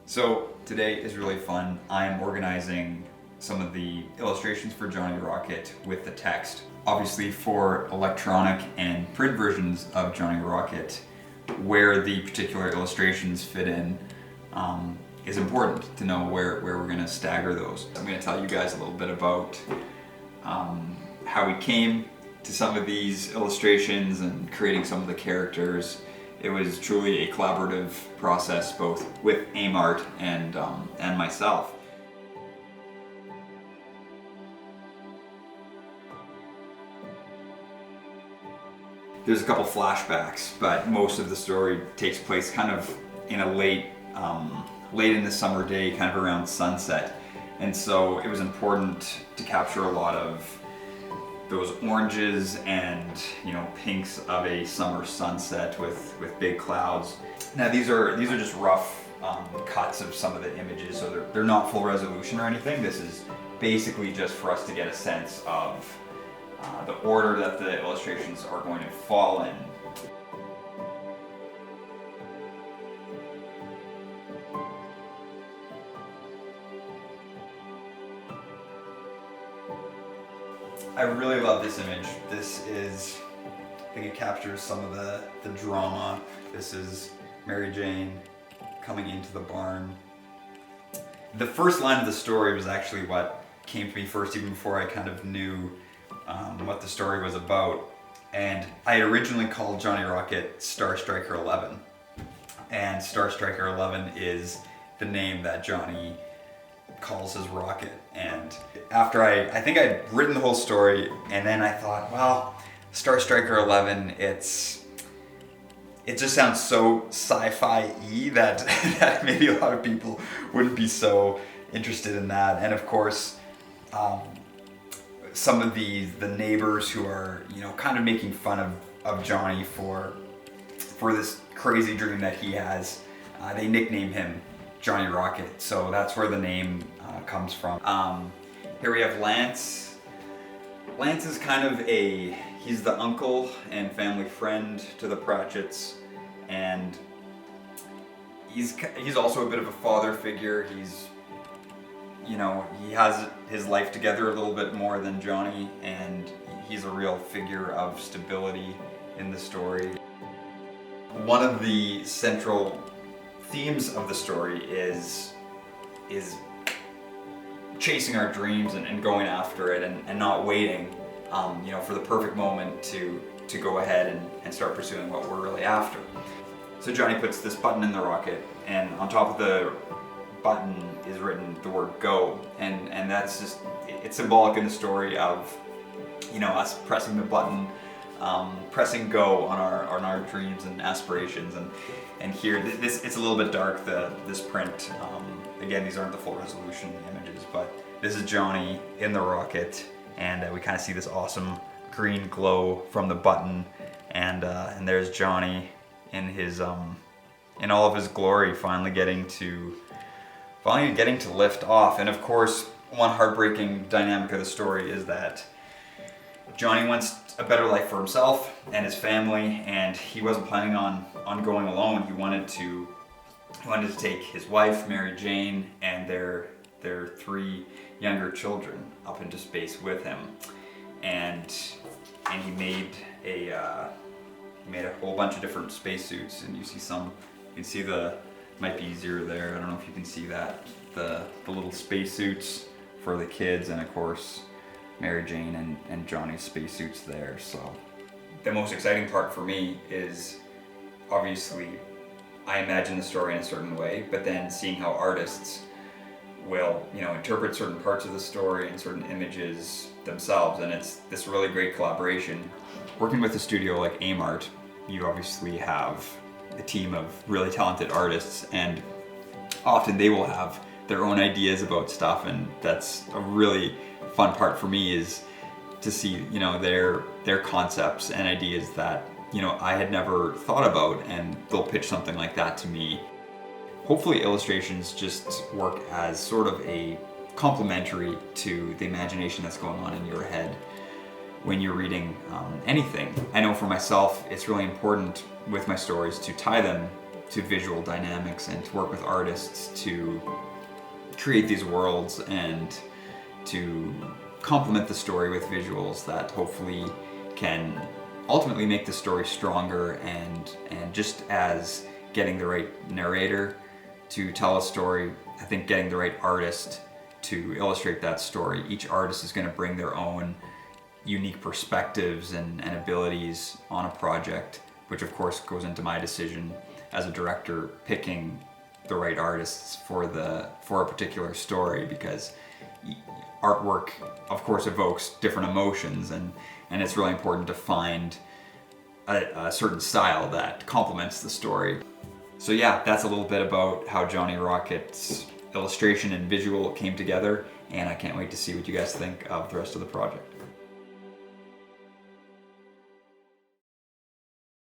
So today is really fun. I'm organizing some of the illustrations for Johnny Rocket with the text. Obviously for electronic and print versions of Johnny Rocket, where the particular illustrations fit in is important to know where we're going to stagger those. I'm going to tell you guys a little bit about how we came to some of these illustrations and creating some of the characters. It was truly a collaborative process, both with AimArt and myself. There's a couple flashbacks, but most of the story takes place kind of in a late in the summer day, kind of around sunset. And so it was important to capture a lot of those oranges and pinks of a summer sunset with big clouds. Now these are just rough cuts of some of the images, so they're not full resolution or anything. This is basically just for us to get a sense of the order that the illustrations are going to fall in. I really love this image. I think it captures some of the drama. This is Mary Jane coming into the barn. The first line of the story was actually what came to me first, even before I kind of knew what the story was about. And I had originally called Johnny Rocket Star Striker 11. And Star Striker 11 is the name that Johnny calls his rocket. And after I think I'd written the whole story, and then I thought, well, Star Striker 11, it just sounds so sci-fi-y that maybe a lot of people wouldn't be so interested in that. And of course, some of the neighbors who are kind of making fun of Johnny for this crazy dream that he has, they nickname him Johnny Rocket, so that's where the name comes from. Here we have Lance. Lance is kind of he's the uncle and family friend to the Pratchetts, and he's also a bit of a father figure. He has his life together a little bit more than Johnny, and he's a real figure of stability in the story. One of the central themes of the story is chasing our dreams and going after it and not waiting for the perfect moment to go ahead and start pursuing what we're really after. So Johnny puts this button in the rocket, and on top of the button is written the word go, and that's just, it's symbolic in the story of us pressing the button, pressing go on our dreams and aspirations. And here, it's a little bit dark, this print. Again, these aren't the full resolution images, but this is Johnny in the rocket, and we kind of see this awesome green glow from the button, and there's Johnny in his in all of his glory, finally getting to lift off. And of course, one heartbreaking dynamic of the story is that Johnny wants a better life for himself and his family, and he wasn't planning on going alone. He wanted to take his wife, Mary Jane, and their 3 younger children up into space with him. And he made a whole bunch of different spacesuits, and you can see might be easier there. I don't know if you can see that, the little spacesuits for the kids, and of course Mary Jane and Johnny's spacesuits there. So the most exciting part for me is, obviously, I imagine the story in a certain way, but then seeing how artists will interpret certain parts of the story and certain images themselves. And it's this really great collaboration. Working with a studio like AimArt, you obviously have a team of really talented artists, and often they will have their own ideas about stuff, and that's a really fun part for me, is to see their concepts and ideas that I had never thought about, and they'll pitch something like that to me. Hopefully illustrations just work as sort of a complementary to the imagination that's going on in your head when you're reading anything. I know for myself, it's really important with my stories to tie them visual dynamics and to work with artists to create these worlds and to complement the story with visuals that hopefully can ultimately make the story stronger, and just as getting the right narrator to tell a story, I think getting the right artist to illustrate that story. Each artist is going to bring their own unique perspectives and abilities on a project, which of course goes into my decision as a director picking the right artists for a particular story, because artwork of course evokes different emotions, and it's really important to find a certain style that complements the story. So yeah, that's a little bit about how Johnny Rocket's illustration and visual came together, and I can't wait to see what you guys think of the rest of the project.